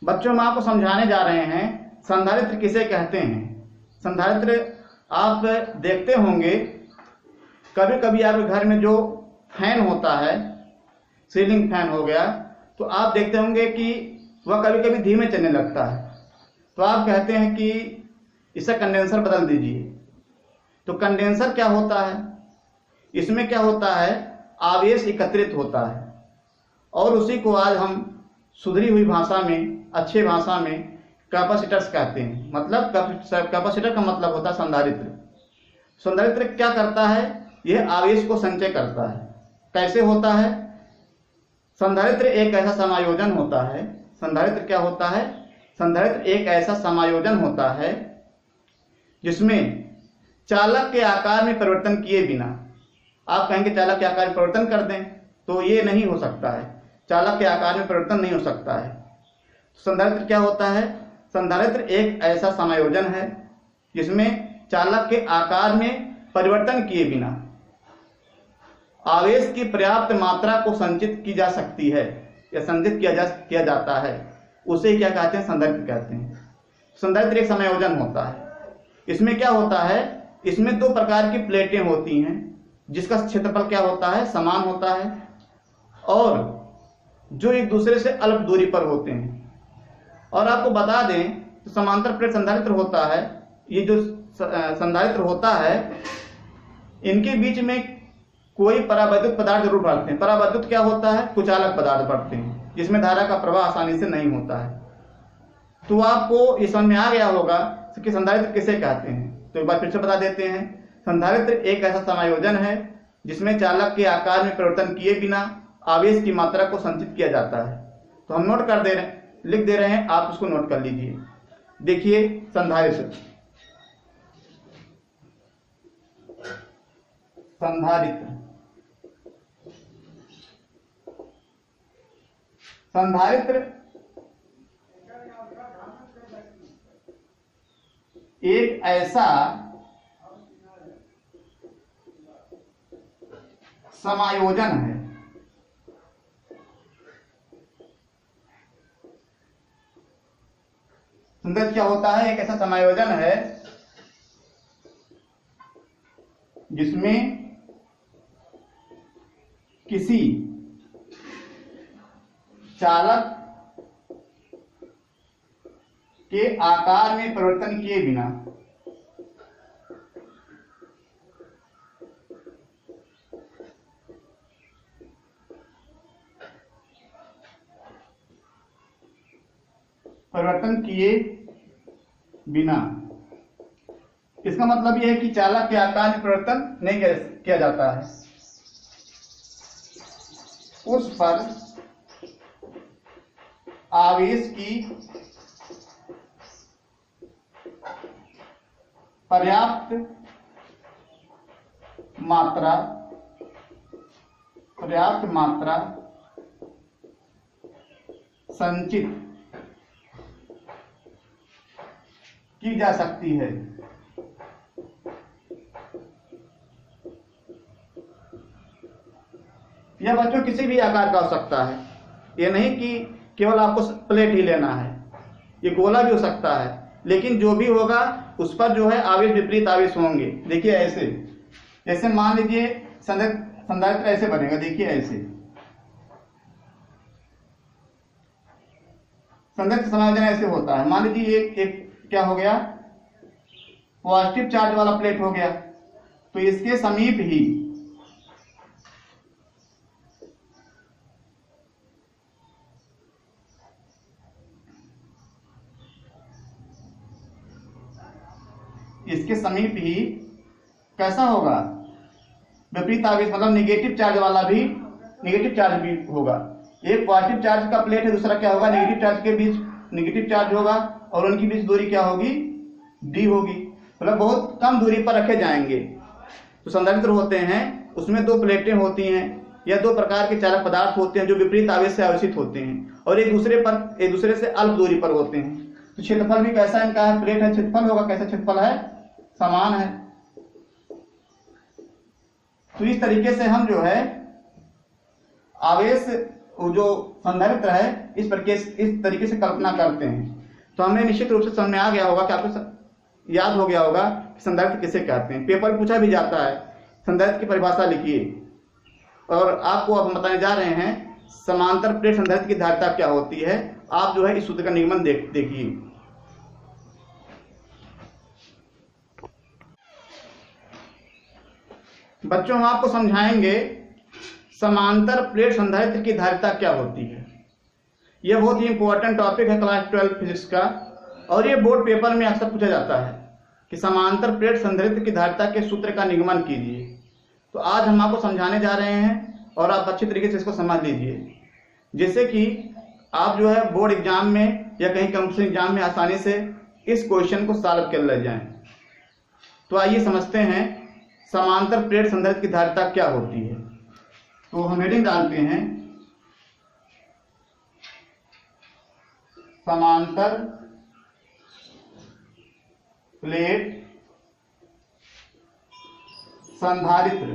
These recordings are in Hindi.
बच्चों हम आपको समझाने जा रहे हैं संधारित्र किसे कहते हैं। संधारित्र आप देखते होंगे कभी कभी आपके घर में जो फैन होता है, सीलिंग फैन हो गया, तो आप देखते होंगे कि वह कभी कभी धीमे चलने लगता है, तो आप कहते हैं कि इसे कंडेंसर बदल दीजिए। तो कंडेंसर क्या होता है, इसमें क्या होता है, आवेश एकत्रित होता है और उसी को आज हम सुधरी हुई भाषा में, अच्छे भाषा में कैपेसिटर्स कहते हैं। मतलब कैपेसिटर का मतलब होता है संधारित्र। संधारित्र क्या करता है, यह आवेश को संचय करता है। कैसे होता है, संधारित्र एक ऐसा समायोजन होता है। संधारित्र क्या होता है, संधारित्र एक ऐसा समायोजन होता है जिसमें चालक के आकार में परिवर्तन किए बिना, आप कहेंगे चालक के आकार में परिवर्तन कर दें, तो ये नहीं हो सकता है, चालक के आकार में परिवर्तन नहीं हो सकता है। संधारित्र क्या होता है, संधारित्र एक ऐसा समायोजन है जिसमें चालक के आकार में परिवर्तन किए बिना आवेश की पर्याप्त मात्रा को संचित की जा सकती है या संचित किया जाता है, उसे क्या कहते हैं, संधारित्र कहते हैं। संधारित्र एक समायोजन होता है। इसमें क्या होता है, इसमें दो प्रकार की प्लेटें होती हैं जिसका क्षेत्रफल क्या होता है, समान होता है और जो एक दूसरे से अल्प दूरी पर होते हैं। और आपको बता दें तो समांतर प्लेट संधारित्र होता है। ये जो संधारित्र होता है इनके बीच में कोई परावैद्युत पदार्थ जरूर बढ़ते हैं। परावैद्युत क्या होता है, कुचालक पदार्थ बढ़ते हैं जिसमें धारा का प्रवाह आसानी से नहीं होता है। तो आपको ये समझ में आ गया होगा कि संधारित्र किसे कहते हैं। तो एक बार फिर से बता देते हैं, संधारित्र एक ऐसा समायोजन है जिसमें चालक के आकार में परिवर्तन किए बिना आवेश की मात्रा को संचित किया जाता है। तो हम नोट कर दे रहे हैं, लिख दे रहे हैं, आप उसको नोट कर लीजिए। देखिए संधारित्र, संधारित्र, संधारित्र एक ऐसा समायोजन है संधारित्र क्या होता है, एक ऐसा समायोजन है जिसमें किसी चालक के आकार में परिवर्तन किए बिना इसका मतलब यह है कि चालक के आकार में परिवर्तन नहीं किया जाता है, उस पर आवेश की पर्याप्त मात्रा संचित की जा सकती है। यह बच्चों किसी भी आकार का हो सकता है, यह नहीं कि केवल आपको प्लेट ही लेना है, ये गोला भी हो सकता है, लेकिन जो भी होगा उस पर जो है आवेश विपरीत आवेश होंगे। देखिए ऐसे, जैसे मान लीजिए संधारित्र ऐसे बनेगा, देखिए ऐसे संधारित्र समायोजन ऐसे होता है। मान लीजिए एक क्या हो गया, पॉजिटिव चार्ज वाला प्लेट हो गया, तो इसके समीप ही कैसा होगा, विपरीत आवेश, मतलब नेगेटिव चार्ज भी होगा। एक पॉजिटिव चार्ज का प्लेट है, दूसरा क्या होगा, नेगेटिव चार्ज के बीच नेगेटिव चार्ज होगा और उनकी बीच दूरी क्या होगी, डी होगी, मतलब बहुत कम दूरी पर रखे जाएंगे। तो संधारित्र होते हैं, उसमें दो प्लेटें होती हैं या दो प्रकार के चालक पदार्थ होते हैं जो विपरीत आवेश से आवेशित होते हैं और एक दूसरे से अल्प दूरी पर होते हैं। तो क्षेत्रफल भी कैसा इनका है, प्लेट है, क्षेत्रफल होगा कैसा, क्षेत्रफल है, समान है। तो इस तरीके से हम जो है आवेश वो जो संधारित्र है इस तरीके से कल्पना करते हैं। तो हमें निश्चित रूप से समझ में आ गया होगा कि आपको याद हो गया होगा कि संधारित्र किसे कहते हैं। पेपर में पूछा भी जाता है संधारित्र की परिभाषा लिखिए, और आपको अब बताने जा रहे हैं समांतर प्लेट संधारित्र की धारिता क्या होती है। आप जो है इस सूत्र का निगमन देखिए। बच्चों, हम आपको समझाएंगे समांतर प्लेट संधारित्र की धारिता क्या होती है। यह बहुत ही इंपॉर्टेंट टॉपिक है क्लास 12 फिजिक्स का, और ये बोर्ड पेपर में अक्सर पूछा जाता है कि समांतर प्लेट संधारित्र की धारिता के सूत्र का निगमन कीजिए। तो आज हम आपको समझाने जा रहे हैं और आप अच्छी तरीके से इसको समझ लीजिए, जिससे कि आप जो है बोर्ड एग्जाम में या कहीं कंपटीशन एग्जाम में आसानी से इस क्वेश्चन को सॉल्व कर ले जाएं। तो आइए समझते हैं समांतर प्लेट संधारित्र की धारिता क्या होती है। तो हम हेडिंग डालते हैं समांतर प्लेट संधारित्र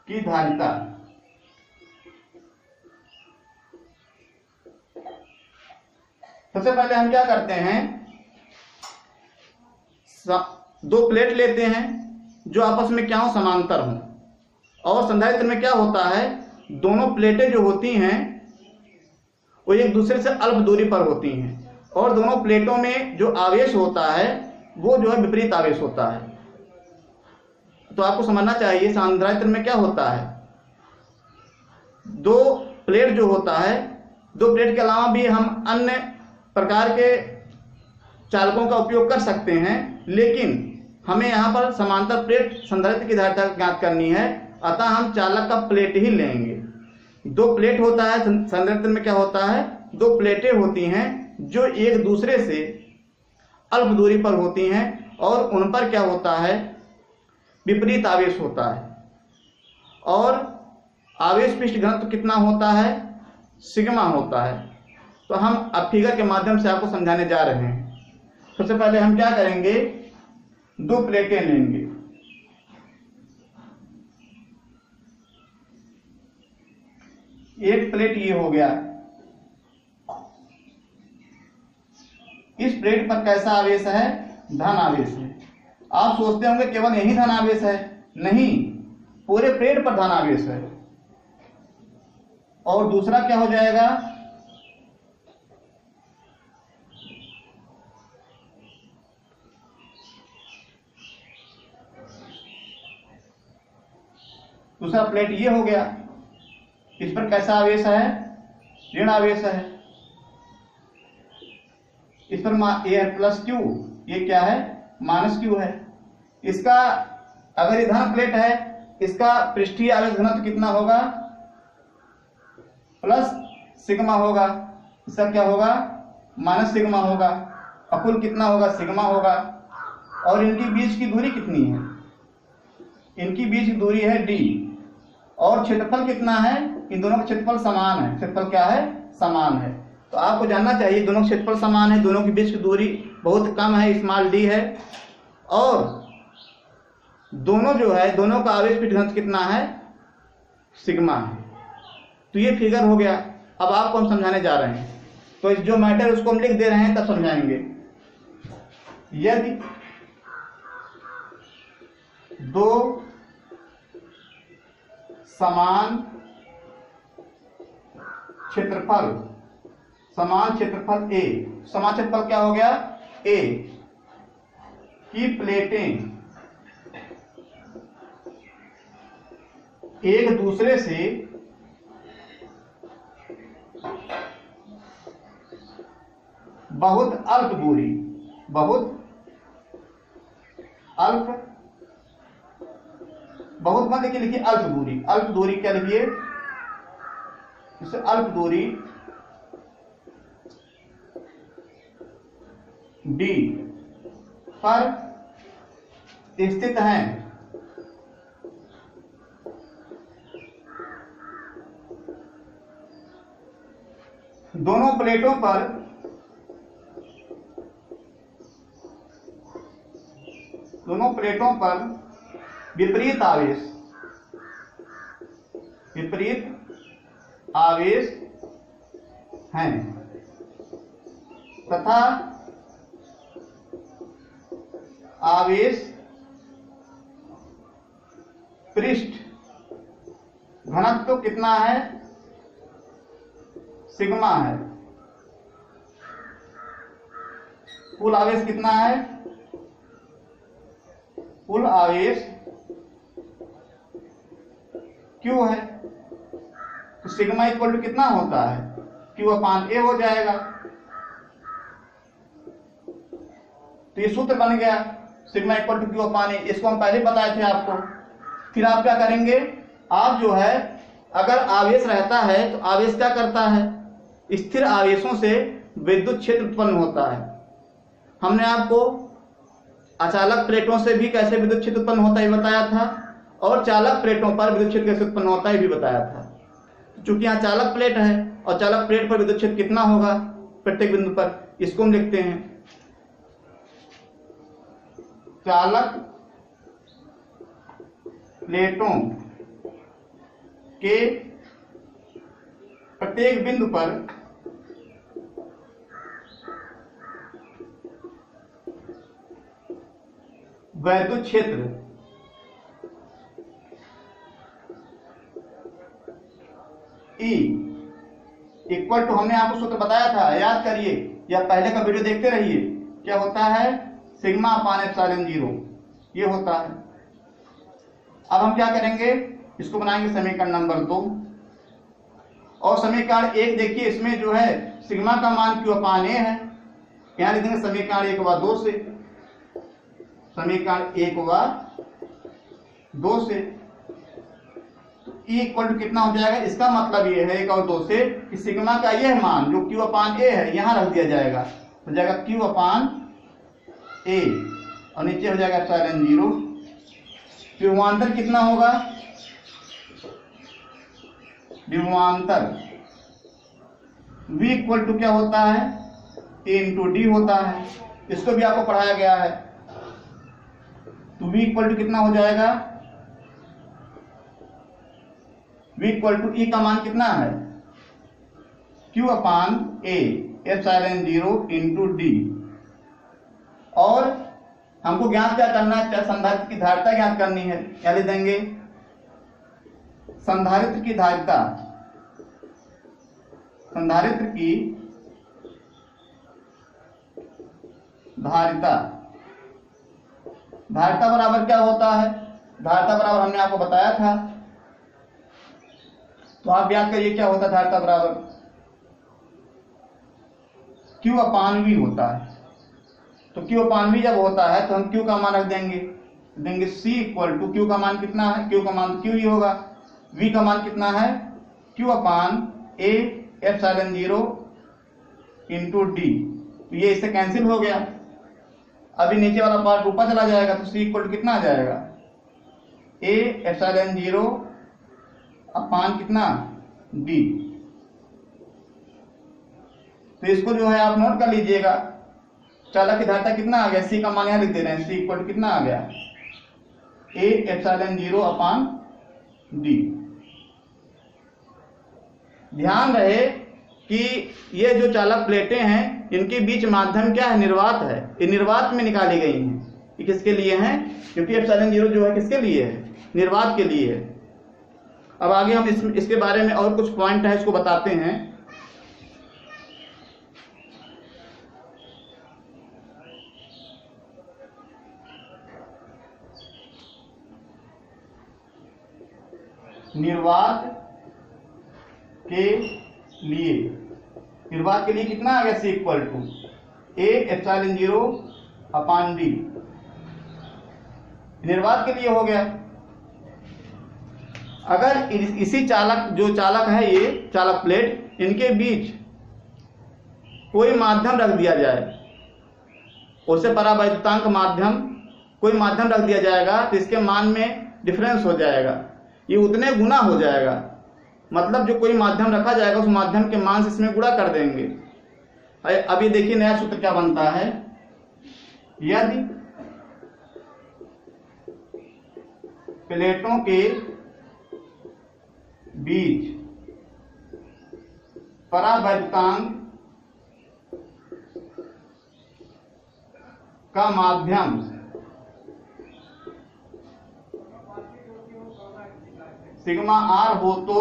की धारिता। सबसे पहले हम क्या करते हैं, दो प्लेट लेते हैं जो आपस में क्या हो, समांतर हो। और संधारित्र में क्या होता है, दोनों प्लेटें जो होती हैं वो एक दूसरे से अल्प दूरी पर होती हैं, और दोनों प्लेटों में जो आवेश होता है वो जो है विपरीत आवेश होता है। तो आपको समझना चाहिए संधारित्र में क्या होता है, दो प्लेट जो होता है, दो प्लेट के अलावा भी हम अन्य प्रकार के चालकों का उपयोग कर सकते हैं, लेकिन हमें यहाँ पर समांतर प्लेट संधारित्र की धारिता ज्ञात करनी है, अतः हम चालक का प्लेट ही लेंगे। दो प्लेट होता है संधारित्र में, क्या होता है, दो प्लेटें होती हैं जो एक दूसरे से अल्प दूरी पर होती हैं, और उन पर क्या होता है, विपरीत आवेश होता है। और आवेश पृष्ठ घनत्व कितना होता है, सिग्मा होता है। तो हम अब फिगर के माध्यम से आपको समझाने जा रहे हैं। सबसे पहले हम क्या करेंगे, दो प्लेटें लेंगे। एक प्लेट ये हो गया, इस प्लेट पर कैसा आवेश है, धन आवेश है। आप सोचते होंगे केवल यही धन आवेश है, नहीं, पूरे प्लेट पर धन आवेश है। और दूसरा क्या हो जाएगा, दूसरा प्लेट ये हो गया, इस पर कैसा आवेश है, ऋण आवेश है। इस पर ये है प्लस क्यू, ये क्या है, माइनस क्यू है। इसका अगर ये धन प्लेट है, इसका पृष्ठीय आवेश घनत्व कितना होगा, प्लस सिग्मा होगा। इसका क्या होगा, माइनस सिग्मा होगा। और कुल कितना होगा, सिग्मा होगा। और इनकी बीच की दूरी कितनी है, इनकी बीच की दूरी है डी। और क्षेत्रफल कितना है, इन दोनों का क्षेत्रफल समान है। क्षेत्रफल क्या है, समान है। तो आपको जानना चाहिए दोनों का क्षेत्रफल समान है, दोनों के बीच की दूरी बहुत कम है, स्मॉल डी है। और दोनों जो है, दोनों का आवेश पृष्ठ घनत्व कितना है, सिग्मा है। तो ये फिगर हो गया। अब आपको हम समझाने जा रहे हैं, तो इस जो मैटर उसको हम लिख दे रहे हैं, तब समझाएंगे। यदि दो समान क्षेत्रफल ए, समान क्षेत्रफल क्या हो गया, ए की प्लेटें एक दूसरे से बहुत अल्प दूरी, बहुत मत लिखिए अल्प दूरी। अल्प दूरी क्या लिखिए, अल्प दूरी डी पर स्थित हैं। दोनों प्लेटों पर विपरीत आवेश विपरीत आवेश हैं तथा आवेश पृष्ठ घनत्व कितना है, सिग्मा है। कुल आवेश कितना है, कुल आवेश क्यू है। तो सिग्मा इक्वल टू कितना होता है, क्यू अपान ए हो जाएगा। तो ये सूत्र बन गया सिग्मा इक्वल टू क्यू अपान ए। इसको हम पहले बताए थे आपको। फिर आप क्या करेंगे, आप जो है अगर आवेश रहता है तो आवेश क्या करता है, स्थिर आवेशों से विद्युत क्षेत्र उत्पन्न होता है। हमने आपको अचालक प्लेटों से भी कैसे विद्युत क्षेत्र उत्पन्न होता है बताया था, और चालक प्लेटों पर विद्युत क्षेत्र कैसे उत्पन्न होता है भी बताया था। चूंकि यहाँ चालक प्लेट है और चालक प्लेट पर विद्युत क्षेत्र कितना होगा प्रत्येक बिंदु पर, इसको हम लिखते हैं चालक प्लेटों के प्रत्येक बिंदु पर वैद्युत क्षेत्र E इक्वल टू, हमने आपको सूत्र बताया था, याद करिए या पहले का वीडियो देखते रहिए। क्या होता है, सिग्मा अपान एप्सिलॉन 0 ये होता है। अब हम क्या करेंगे, इसको बनाएंगे समीकरण नंबर 2 और समीकरण 1 देखिए, इसमें जो है सिग्मा का मान क्यू अपान ए है। यहां लिख देंगे समीकरण 1 व 2 से, समीकरण 1 व 2 से E इक्वल टू कितना हो जाएगा, इसका मतलब ये है 1 और 2 से कि सिग्मा का यह मान जो Q अपान ए है यहां रख दिया जाएगा, हो जाएगा Q अपान ए और नीचे हो जाएगा एप्सिलॉन 0। विभवांतर कितना होगा, विभवांतर V इक्वल टू क्या होता है, A इंटू डी होता है। इसको भी आपको पढ़ाया गया है। तो V इक्वल टू कितना हो जाएगा, V इक्वल टू E का मान कितना है, Q upon A epsilon 0 into D. और हमको ज्ञात क्या करना है, संधारित्र की धारिता ज्ञात करनी है। क्या लिख देंगे, संधारित्र की धारिता, संधारित्र की धारिता, धारिता बराबर क्या होता है, धारिता बराबर हमने आपको बताया था। तो आप याद करिए क्या होता है, धारिता बराबर Q अपान V होता है। तो Q अपान V जब होता है तो हम Q का मान रख देंगे, C इक्वल टू Q का मान कितना है, Q का मान Q ही होगा। V का मान कितना है, Q upon A epsilon 0 into D. तो ये इससे कैंसिल हो गया। अभी नीचे वाला पार्ट ऊपर चला जाएगा तो C इक्वल टू कितना आ जाएगा, A एप्सिलॉन 0 अपान कितना डी। तो इसको जो है आप नोट कर लीजिएगा। चालक की धारिता कितना आ गया, C का मान यहां लिख दे रहे हैं, C इक्वल टू कितना आ गया, A एप्सिलॉन 0 अपान डी। ध्यान रहे कि ये जो चालक प्लेटें हैं इनके बीच माध्यम क्या है, निर्वात है। ये निर्वात में निकाली गई हैं। ये किसके लिए हैं, क्योंकि एप्सिलॉन 0 जो है किसके लिए है, निर्वात के लिए है। अब आगे हम इसके बारे में और कुछ पॉइंट है इसको बताते हैं। निर्वात के लिए, निर्वात के लिए कितना आ गया, C equal to A epsilon 0 upon D. निर्वात के लिए हो गया। अगर इसी चालक, जो चालक है ये चालक प्लेट, इनके बीच कोई माध्यम रख दिया जाए, उससे परावैद्युतांक माध्यम, कोई माध्यम रख दिया जाएगा तो इसके मान में डिफरेंस हो जाएगा, ये उतने गुना हो जाएगा। मतलब जो कोई माध्यम रखा जाएगा उस माध्यम के मान से इसमें गुणा कर देंगे। अब ये देखिए नया सूत्र क्या बनता है, यदि प्लेटों के बीज परावैद्युतांक का माध्यम सिग्मा आर हो तो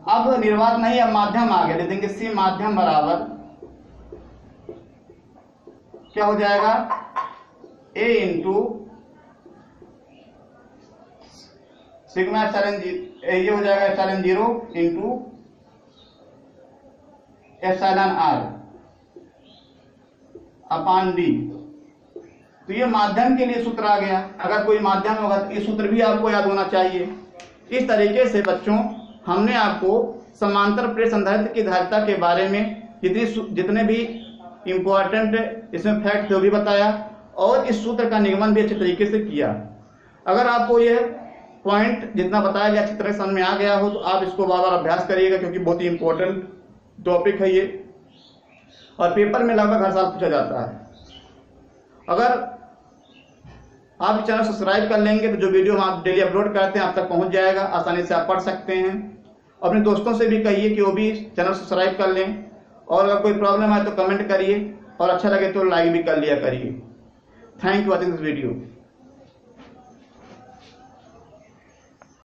अब निर्वात नहीं, अब माध्यम आ गया, दे देंगे सी माध्यम बराबर क्या हो जाएगा ए इंटू सिग्मा एप्सिलॉन ये हो जाएगा epsilon 0 into epsilon R upon D. तो ये माध्यम के लिए सूत्र आ गया। अगर कोई माध्यम होगा तो ये सूत्र भी आपको याद होना चाहिए। इस तरीके से बच्चों हमने आपको समांतर प्लेट संधारित्र की धारिता के बारे में जितने भी इंपॉर्टेंट इसमें फैक्ट थे वो भी बताया और इस सूत्र का निगमन भी अच्छे तरीके से किया। अगर आपको ये पॉइंट जितना बताया गया अच्छी तरह समझ में आ गया हो तो आप इसको बार बार अभ्यास करिएगा, क्योंकि बहुत ही इंपॉर्टेंट टॉपिक है ये और पेपर में लगभग हर साल पूछा जाता है। अगर आप चैनल सब्सक्राइब कर लेंगे तो जो वीडियो हम डेली अपलोड करते हैं आप तक पहुंच जाएगा, आसानी से आप पढ़ सकते हैं। अपने दोस्तों से भी कहिए कि वो भी चैनल सब्सक्राइब कर लें और अगर कोई प्रॉब्लम आए तो कमेंट करिए और अच्छा लगे तो लाइक भी कर लिया करिए। Thank you watching this video.